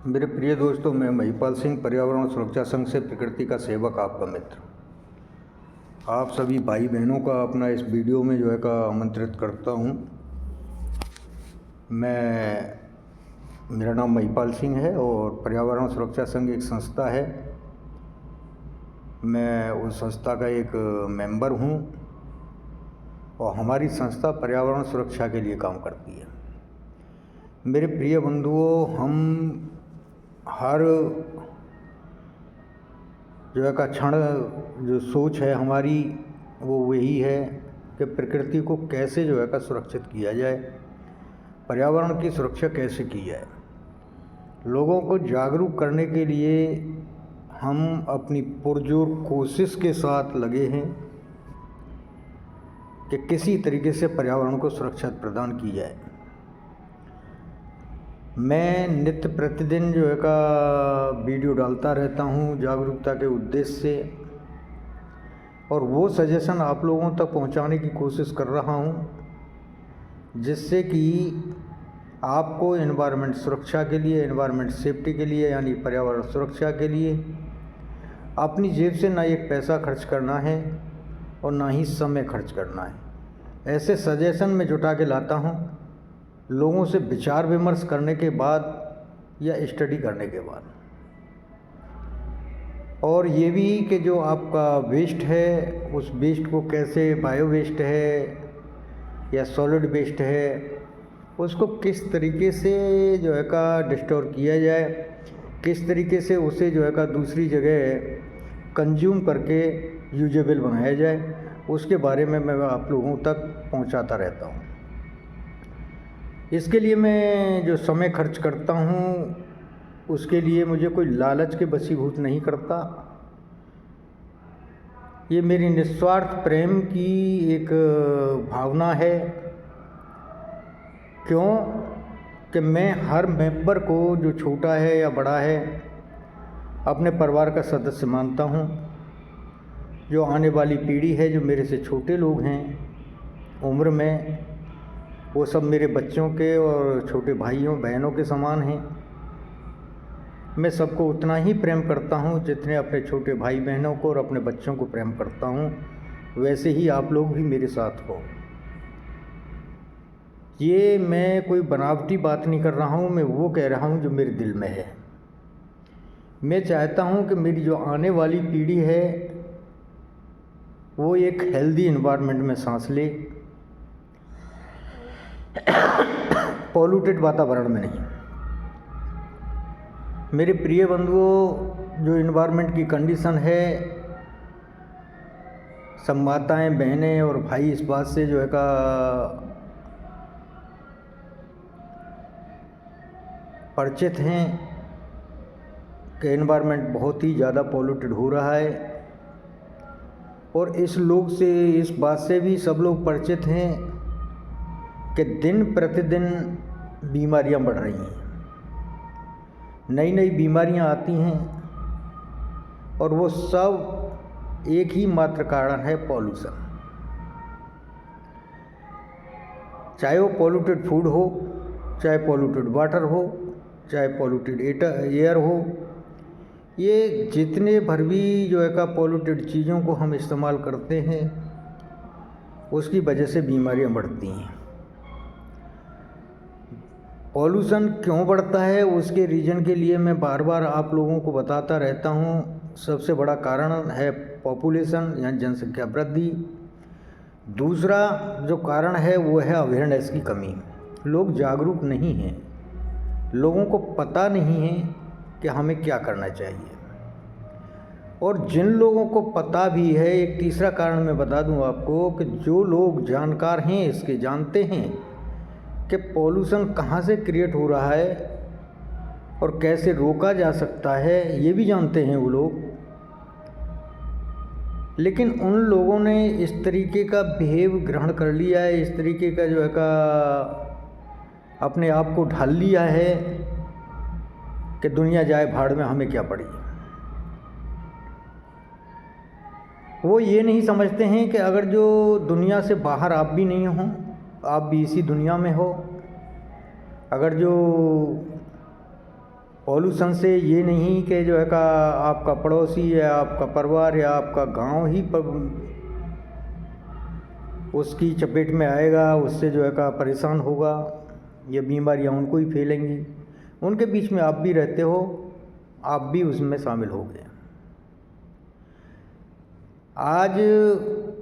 मेरे प्रिय दोस्तों, मैं महिपाल सिंह, पर्यावरण सुरक्षा संघ से प्रकृति का सेवक, आपका मित्र। आप सभी भाई बहनों का अपना इस वीडियो में आमंत्रित करता हूं। मेरा नाम महिपाल सिंह है और पर्यावरण सुरक्षा संघ एक संस्था है। मैं उस संस्था का एक मेंबर हूं और हमारी संस्था पर्यावरण सुरक्षा के लिए काम करती है। मेरे प्रिय बंधुओं, हम हर क्षण जो सोच है हमारी वो वही है कि प्रकृति को कैसे सुरक्षित किया जाए, पर्यावरण की सुरक्षा कैसे की जाए। लोगों को जागरूक करने के लिए हम अपनी पुरजोर कोशिश के साथ लगे हैं कि किसी तरीके से पर्यावरण को सुरक्षा प्रदान की जाए। मैं नित्य प्रतिदिन वीडियो डालता रहता हूं जागरूकता के उद्देश्य से, और वो सजेशन आप लोगों तक पहुंचाने की कोशिश कर रहा हूं, जिससे कि आपको एनवायरनमेंट सुरक्षा के लिए, एनवायरनमेंट सेफ्टी के लिए, यानी पर्यावरण सुरक्षा के लिए अपनी जेब से ना एक पैसा खर्च करना है और ना ही समय खर्च करना है। ऐसे सजेशन मैं जुटा के लाता हूं लोगों से विचार विमर्श करने के बाद या स्टडी करने के बाद। और ये भी कि जो आपका वेस्ट है, उस वेस्ट को कैसे, बायो वेस्ट है या सॉलिड वेस्ट है, उसको किस तरीके से डिस्टोर किया जाए, किस तरीके से उसे दूसरी जगह कंज्यूम करके यूजेबल बनाया जाए, उसके बारे में मैं आप लोगों तक पहुंचाता रहता हूं। इसके लिए मैं जो समय खर्च करता हूँ उसके लिए मुझे कोई लालच के वशीभूत नहीं करता। ये मेरी निस्वार्थ प्रेम की एक भावना है। क्यों कि मैं हर मेंबर को, जो छोटा है या बड़ा है, अपने परिवार का सदस्य मानता हूँ। जो आने वाली पीढ़ी है, जो मेरे से छोटे लोग हैं उम्र में, वो सब मेरे बच्चों के और छोटे भाइयों बहनों के समान हैं। मैं सबको उतना ही प्रेम करता हूँ जितने अपने छोटे भाई बहनों को और अपने बच्चों को प्रेम करता हूँ, वैसे ही आप लोग भी मेरे साथ हो। ये मैं कोई बनावटी बात नहीं कर रहा हूँ, मैं वो कह रहा हूँ जो मेरे दिल में है। मैं चाहता हूँ कि मेरी जो आने वाली पीढ़ी है वो एक हेल्दी एनवायरनमेंट में सांस ले, पॉल्यूटेड वातावरण में नहीं। मेरे प्रिय बंधुओं, जो एनवायरनमेंट की कंडीशन है, सब माताएं, बहनें और भाई इस बात से परिचित हैं कि एनवायरनमेंट बहुत ही ज़्यादा पॉल्यूटेड हो रहा है। और इस बात से भी सब लोग परिचित हैं कि दिन प्रतिदिन बीमारियां बढ़ रही हैं, नई नई बीमारियां आती हैं, और वो सब एक ही मात्र कारण है, पॉल्यूशन। चाहे वो पॉल्यूटेड फूड हो, चाहे पॉल्यूटेड वाटर हो, चाहे पॉल्यूटेड एयर हो, ये जितने भर भी पॉल्यूटेड चीज़ों को हम इस्तेमाल करते हैं उसकी वजह से बीमारियां बढ़ती हैं। पॉल्यूशन क्यों बढ़ता है उसके रीज़न के लिए मैं बार बार आप लोगों को बताता रहता हूँ। सबसे बड़ा कारण है पॉपुलेशन, यानी जनसंख्या वृद्धि। दूसरा जो कारण है वो है अवेयरनेस की कमी। लोग जागरूक नहीं हैं, लोगों को पता नहीं है कि हमें क्या करना चाहिए। और जिन लोगों को पता भी है, एक तीसरा कारण मैं बता दूं आपको कि जो लोग जानकार हैं, इसके जानते हैं कि पॉल्यूशन कहाँ से क्रिएट हो रहा है और कैसे रोका जा सकता है, ये भी जानते हैं वो लोग। लेकिन उन लोगों ने इस तरीके का बिहेव ग्रहण कर लिया है, इस तरीके का अपने आप को ढाल लिया है कि दुनिया जाए भाड़ में, हमें क्या पड़ी। वो ये नहीं समझते हैं कि अगर जो दुनिया से बाहर आप भी नहीं हो, आप भी इसी दुनिया में हो, अगर जो पॉल्यूशन से ये नहीं कि जो है का आपका पड़ोसी या आपका परिवार या आपका गांव ही उसकी चपेट में आएगा, उससे जो है का परेशान होगा, ये बीमारियां उनको ही फैलेंगी। उनके बीच में आप भी रहते हो, आप भी उसमें शामिल हो गए। आज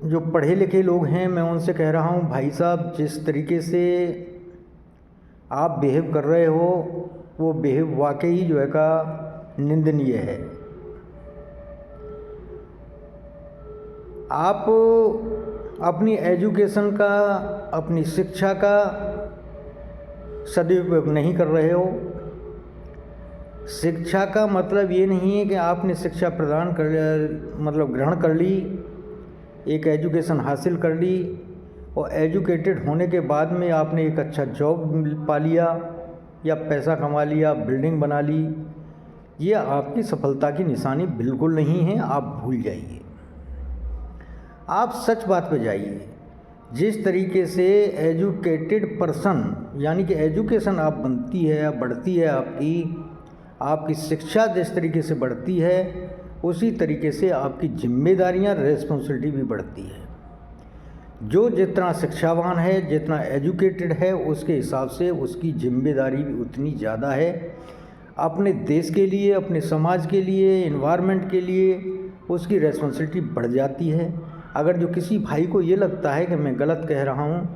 जो पढ़े लिखे लोग हैं, मैं उनसे कह रहा हूँ, भाई साहब जिस तरीके से आप बिहेव कर रहे हो वो बिहेव वाकई जो है का निंदनीय है। आप अपनी एजुकेशन का, अपनी शिक्षा का सदुपयोग नहीं कर रहे हो। शिक्षा का मतलब ये नहीं है कि आपने शिक्षा प्रदान कर मतलब ग्रहण कर ली, एक एजुकेशन हासिल कर ली और एजुकेटेड होने के बाद में आपने एक अच्छा जॉब पा लिया या पैसा कमा लिया, बिल्डिंग बना ली। ये आपकी सफलता की निशानी बिल्कुल नहीं है, आप भूल जाइए। आप सच बात पे जाइए। जिस तरीके से एजुकेटेड पर्सन यानी कि एजुकेशन आप बनती है, बढ़ती है, आपकी शिक्षा जिस तरीके से बढ़ती है, उसी तरीके से आपकी जिम्मेदारियां, रिस्पॉन्सिबिलिटी भी बढ़ती है। जो जितना शिक्षावान है, जितना एजुकेटेड है, उसके हिसाब से उसकी जिम्मेदारी भी उतनी ज़्यादा है। अपने देश के लिए, अपने समाज के लिए, एनवायरनमेंट के लिए उसकी रिस्पॉन्सिबिलिटी बढ़ जाती है। अगर जो किसी भाई को ये लगता है कि मैं गलत कह रहा हूँ,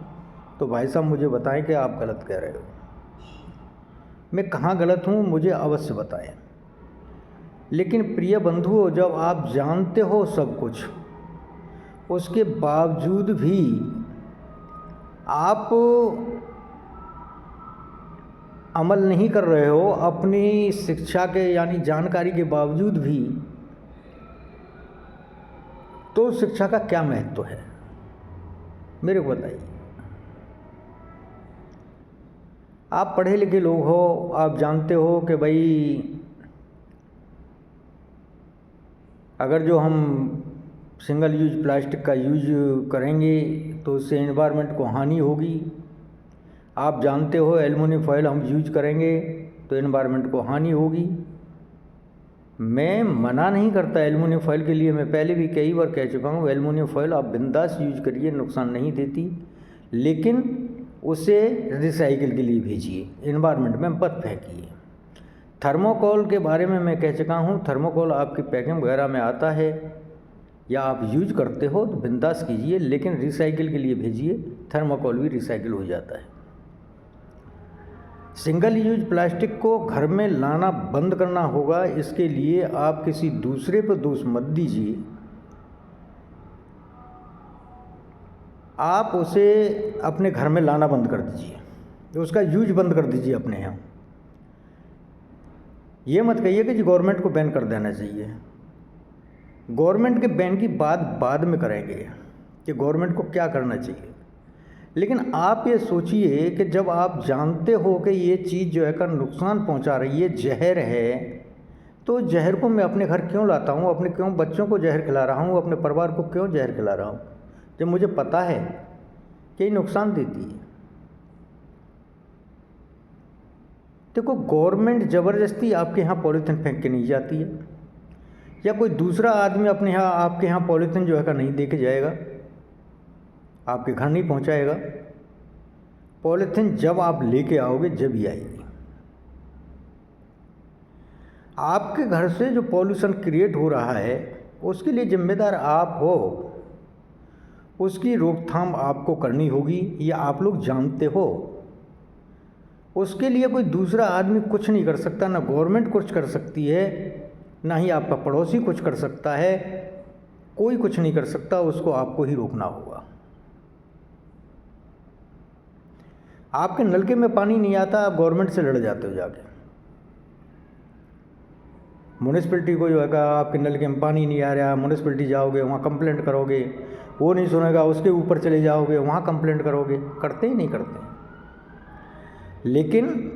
तो भाई साहब मुझे बताएं कि आप गलत कह रहे हो। मैं कहाँ गलत हूँ मुझे अवश्य बताएं। लेकिन प्रिय बंधुओं, जब आप जानते हो सब कुछ, उसके बावजूद भी आप अमल नहीं कर रहे हो, अपनी शिक्षा के यानी जानकारी के बावजूद भी, तो शिक्षा का क्या महत्व है मेरे को बताइए। आप पढ़े लिखे लोग हो, आप जानते हो कि भाई अगर जो हम सिंगल यूज प्लास्टिक का यूज करेंगे तो उससे एनवायरनमेंट को हानि होगी। आप जानते हो एल्युमिनियम फॉयल हम यूज करेंगे तो एनवायरनमेंट को हानि होगी। मैं मना नहीं करता एल्युमिनियम फॉयल के लिए, मैं पहले भी कई बार कह चुका हूँ, एल्युमिनियम फॉयल आप बिंदास यूज करिए, नुकसान नहीं देती, लेकिन उसे रिसाइकिल के लिए भेजिए, एनवायरनमेंट में मत फेंकिए। थर्मोकोल के बारे में मैं कह चुका हूँ, थर्मोकोल आपकी पैकिंग वगैरह में आता है या आप यूज करते हो तो बिंदास कीजिए, लेकिन रिसाइकिल के लिए भेजिए, थर्मोकोल भी रिसाइकिल हो जाता है। सिंगल यूज प्लास्टिक को घर में लाना बंद करना होगा। इसके लिए आप किसी दूसरे पर दोष मत दीजिए, आप उसे अपने घर में लाना बंद कर दीजिए, तो उसका यूज बंद कर दीजिए अपने यहाँ। ये मत कहिए कि जी गवर्नमेंट को बैन कर देना चाहिए। गवर्नमेंट के बैन की बात बाद में करेंगे कि गवर्नमेंट को क्या करना चाहिए, लेकिन आप ये सोचिए कि जब आप जानते हो कि ये चीज़ जो है का नुकसान पहुंचा रही है, जहर है, तो जहर को मैं अपने घर क्यों लाता हूँ, अपने क्यों बच्चों को जहर खिला रहा हूँ, अपने परिवार को क्यों जहर खिला रहा हूँ, जब मुझे पता है कि ये नुकसान देती है। देखो, गवर्नमेंट ज़बरदस्ती आपके यहाँ पॉलीथीन फेंक के नहीं जाती है, या कोई दूसरा आदमी अपने यहाँ आपके यहाँ पॉलीथीन जो है का नहीं दे के जाएगा, आपके घर नहीं पहुँचाएगा। पॉलीथीन जब आप लेके आओगे जब ही आएगी। आपके घर से जो पॉल्यूशन क्रिएट हो रहा है उसके लिए जिम्मेदार आप हो, उसकी रोकथाम आपको करनी होगी, ये आप लोग जानते हो। उसके लिए कोई दूसरा आदमी कुछ नहीं कर सकता, ना गवर्नमेंट कुछ कर सकती है, ना ही आपका पड़ोसी कुछ कर सकता है, कोई कुछ नहीं कर सकता, उसको आपको ही रोकना होगा। आपके नलके में पानी नहीं आता, आप गवर्नमेंट से लड़ जाते हो जाके। म्यूनिसिपैलिटी को जो है आपके नलके में पानी नहीं आ रहा, म्यूनिसिपैलिटी जाओगे वहाँ कंप्लेंट करोगे, वो नहीं सुनेगा, उसके ऊपर चले जाओगे वहाँ कंप्लेंट करोगे, करते ही नहीं करते। लेकिन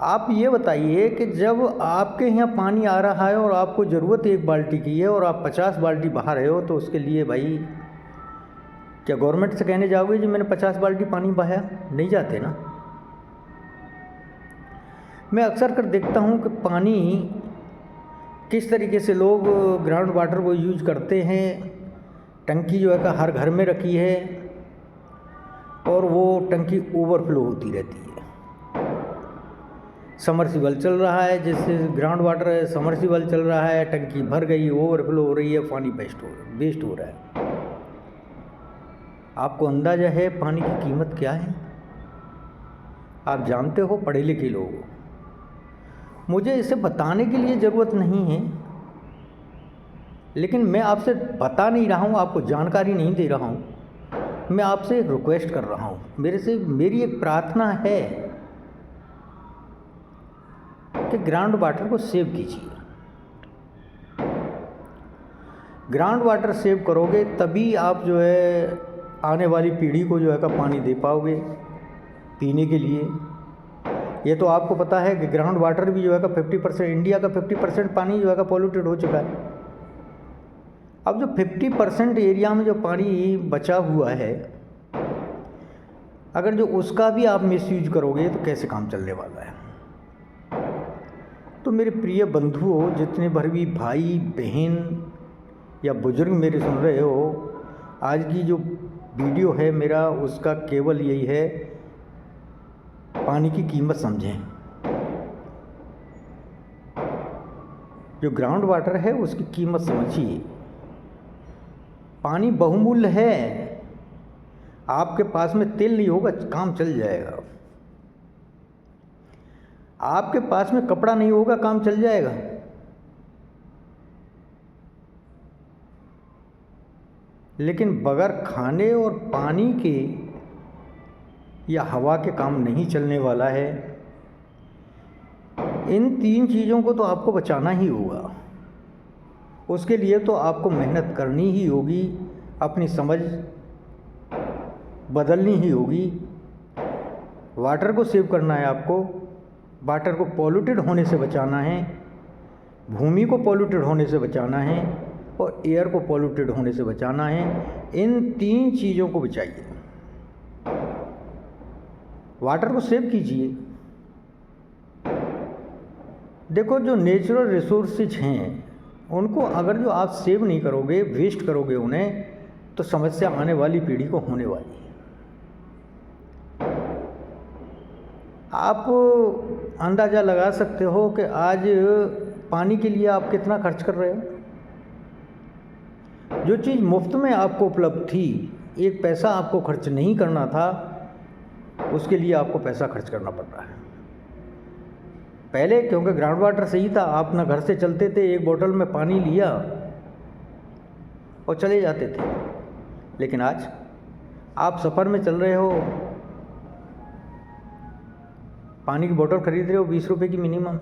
आप ये बताइए कि जब आपके यहाँ पानी आ रहा है और आपको ज़रूरत एक बाल्टी की है और आप 50 बाल्टी बाहर रहे हो, तो उसके लिए भाई क्या गवर्नमेंट से कहने जाओगे जी मैंने 50 बाल्टी पानी बहाया? नहीं जाते ना। मैं अक्सर कर देखता हूँ कि पानी किस तरीके से लोग ग्राउंड वाटर को यूज करते हैं। टंकी जो है का हर घर में रखी है और वो टंकी ओवरफ्लो होती रहती है। समरसीबल चल रहा है, जैसे ग्राउंड वाटर है, समरसीबल चल रहा है, टंकी भर गई, ओवरफ्लो हो रही है, पानी वेस्ट हो रहा है। आपको अंदाज़ा है पानी की कीमत क्या है? आप जानते हो, पढ़े लिखे लोग हो। मुझे इसे बताने के लिए ज़रूरत नहीं है, लेकिन मैं आपसे बता नहीं रहा हूँ, आपको जानकारी नहीं दे रहा हूँ। मैं आपसे एक रिक्वेस्ट कर रहा हूँ, मेरी एक प्रार्थना है कि ग्राउंड वाटर को सेव कीजिए। ग्राउंड वाटर सेव करोगे तभी आप जो है आने वाली पीढ़ी को जो है का पानी दे पाओगे पीने के लिए। ये तो आपको पता है कि ग्राउंड वाटर भी जो है का 50%, इंडिया का 50% पानी जो है का पॉल्यूटेड हो चुका है। अब जो 50% एरिया में जो पानी बचा हुआ है, अगर जो उसका भी आप मिसयूज करोगे तो कैसे काम चलने वाला है। तो मेरे प्रिय बंधुओं, जितने भर भी भाई बहन या बुजुर्ग मेरे सुन रहे हो, आज की जो वीडियो है मेरा उसका केवल यही है, पानी की कीमत समझें। जो ग्राउंड वाटर है उसकी कीमत समझिए। पानी बहुमूल्य है। आपके पास में तेल नहीं होगा, काम चल जाएगा। आपके पास में कपड़ा नहीं होगा, काम चल जाएगा। लेकिन बगैर खाने और पानी के या हवा के काम नहीं चलने वाला है। इन 3 चीज़ों को तो आपको बचाना ही होगा। उसके लिए तो आपको मेहनत करनी ही होगी, अपनी समझ बदलनी ही होगी। वाटर को सेव करना है आपको, वाटर को पॉल्यूटेड होने से बचाना है, भूमि को पॉल्यूटेड होने से बचाना है और एयर को पॉल्यूटेड होने से बचाना है। इन 3 चीज़ों को बचाइए। वाटर को सेव कीजिए। देखो, जो नेचुरल रिसोर्सेज हैं उनको अगर जो आप सेव नहीं करोगे, वेस्ट करोगे उन्हें, तो समस्या आने वाली पीढ़ी को होने वाली है। आप अंदाज़ा लगा सकते हो कि आज पानी के लिए आप कितना खर्च कर रहे हो। जो चीज़ मुफ्त में आपको उपलब्ध थी, एक पैसा आपको खर्च नहीं करना था, उसके लिए आपको पैसा खर्च करना पड़ रहा है। पहले क्योंकि ग्राउंड वाटर सही था, आप ना घर से चलते थे, एक बोतल में पानी लिया और चले जाते थे। लेकिन आज आप सफ़र में चल रहे हो, पानी की बोतल खरीद रहे हो 20 रुपये की मिनिमम।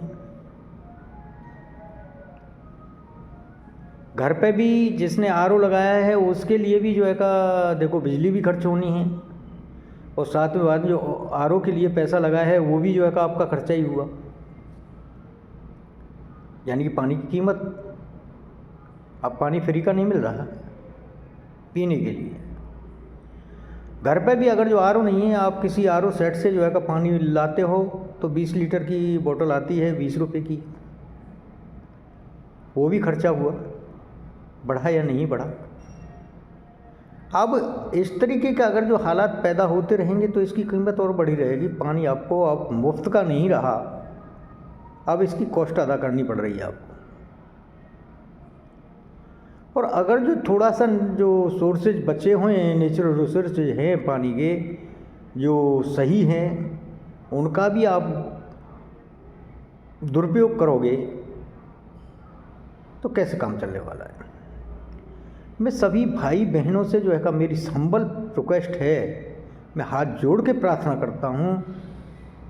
घर पे भी जिसने आरओ लगाया है उसके लिए भी जो है का देखो बिजली भी खर्च होनी है, और साथ में बाद जो आरओ के लिए पैसा लगाया है वो भी जो है का आपका खर्चा ही हुआ। यानी कि पानी की कीमत, अब पानी फ्री का नहीं मिल रहा पीने के लिए। घर पे भी अगर जो आरओ नहीं है, आप किसी आरओ सेट से जो है का पानी लाते हो तो 20 लीटर की बोतल आती है 20 रुपये की। वो भी खर्चा हुआ, बढ़ा या नहीं बढ़ा। अब इस तरीके का अगर जो हालात पैदा होते रहेंगे तो इसकी कीमत और बढ़ी रहेगी। पानी आपको अब मुफ्त का नहीं रहा, अब इसकी कॉस्ट अदा करनी पड़ रही है आपको। और अगर जो थोड़ा सा जो सोर्सेज बचे हुए हैं, नेचुरल रिसोर्सेज हैं पानी के जो सही हैं, उनका भी आप दुरुपयोग करोगे तो कैसे काम चलने वाला है। मैं सभी भाई बहनों से जो है का मेरी संबल रिक्वेस्ट है, मैं हाथ जोड़ के प्रार्थना करता हूँ,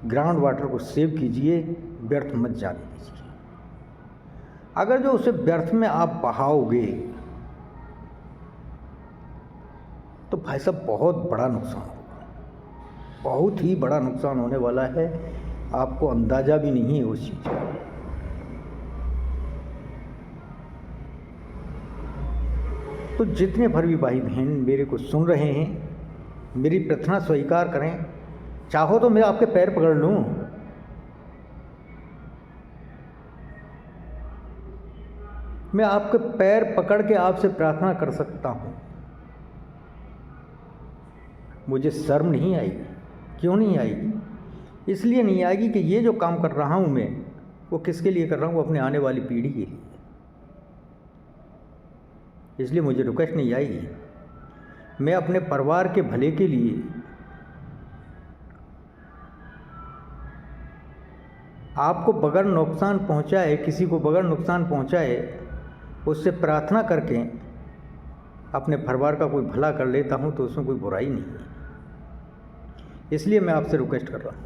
ग्राउंड वाटर को सेव कीजिए, व्यर्थ मत जाने दीजिए। अगर जो उसे व्यर्थ में आप बहाओगे तो भाई साहब बहुत बड़ा नुकसान होगा, बहुत ही बड़ा नुकसान होने वाला है। आपको अंदाज़ा भी नहीं है उस चीज़ का। तो जितने भर भी भाई बहन मेरे को सुन रहे हैं, मेरी प्रार्थना स्वीकार करें। चाहो तो मैं आपके पैर पकड़ लूँ, मैं आपके पैर पकड़ के आपसे प्रार्थना कर सकता हूँ, मुझे शर्म नहीं आएगी। क्यों नहीं आएगी? इसलिए नहीं आएगी कि ये जो काम कर रहा हूँ मैं, वो किसके लिए कर रहा हूँ? वो अपने आने वाली पीढ़ी के लिए। इसलिए मुझे रिक्वेस्ट नहीं आएगी। मैं अपने परिवार के भले के लिए आपको बगैर नुकसान पहुंचाए, किसी को बगैर नुकसान पहुंचाए, उससे प्रार्थना करके अपने परिवार का कोई भला कर लेता हूं, तो उसमें कोई बुराई नहीं है। इसलिए मैं आपसे रिक्वेस्ट कर रहा हूं,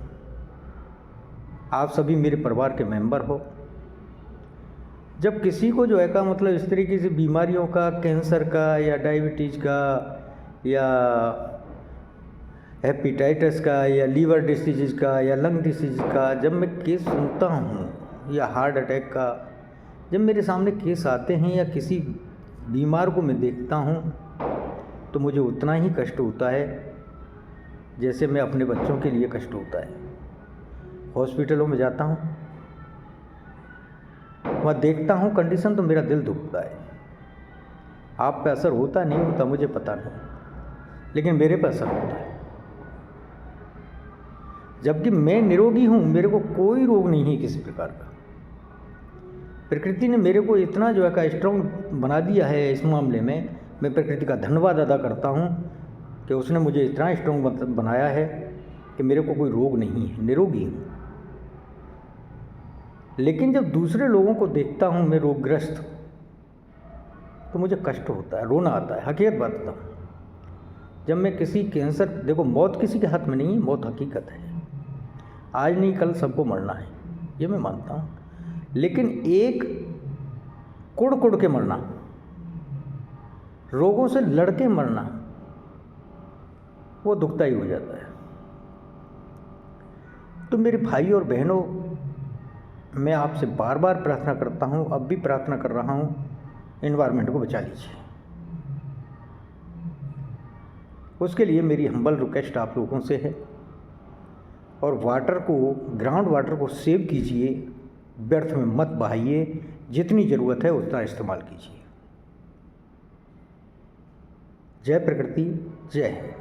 आप सभी मेरे परिवार के मेंबर हो। जब किसी को जो है का मतलब इस तरीके से बीमारियों का, कैंसर का या डायबिटीज़ का या हेपेटाइटिस का या लीवर डिसीज़ का या लंग डिसीज़ का जब मैं केस सुनता हूँ, या हार्ट अटैक का जब मेरे सामने केस आते हैं, या किसी बीमार को मैं देखता हूँ, तो मुझे उतना ही कष्ट होता है जैसे मैं अपने बच्चों के लिए कष्ट होता है। हॉस्पिटलों में जाता हूँ, वहाँ देखता हूँ कंडीशन, तो मेरा दिल दुखता है। आप पे असर होता नहीं होता मुझे पता नहीं, लेकिन मेरे पे असर होता है। जबकि मैं निरोगी हूँ, मेरे को कोई रोग नहीं है किसी प्रकार का। प्रकृति ने मेरे को इतना जो है का स्ट्रॉन्ग बना दिया है। इस मामले में मैं प्रकृति का धन्यवाद अदा करता हूँ कि उसने मुझे इतना स्ट्रॉन्ग बनाया है कि मेरे को कोई रोग नहीं है, निरोगी हूँ। लेकिन जब दूसरे लोगों को देखता हूँ मैं रोगग्रस्त, तो मुझे कष्ट होता है, रोना आता है। हकीकत बात बताऊँ, जब मैं किसी कैंसर, देखो मौत किसी के हाथ में नहीं है, मौत हकीकत है। आज नहीं कल सबको मरना है, ये मैं मानता हूँ। लेकिन एक कुड़ कुड़ के मरना, रोगों से लड़के मरना, वो दुखदाई हो जाता है। तो मेरे भाई और बहनों, मैं आपसे बार बार प्रार्थना करता हूँ, अब भी प्रार्थना कर रहा हूँ, एनवायरनमेंट को बचा लीजिए। उसके लिए मेरी हम्बल रिक्वेस्ट आप लोगों से है। और वाटर को, ग्राउंड वाटर को सेव कीजिए, व्यर्थ में मत बहाइए, जितनी ज़रूरत है उतना इस्तेमाल कीजिए। जय प्रकृति, जय हिंद।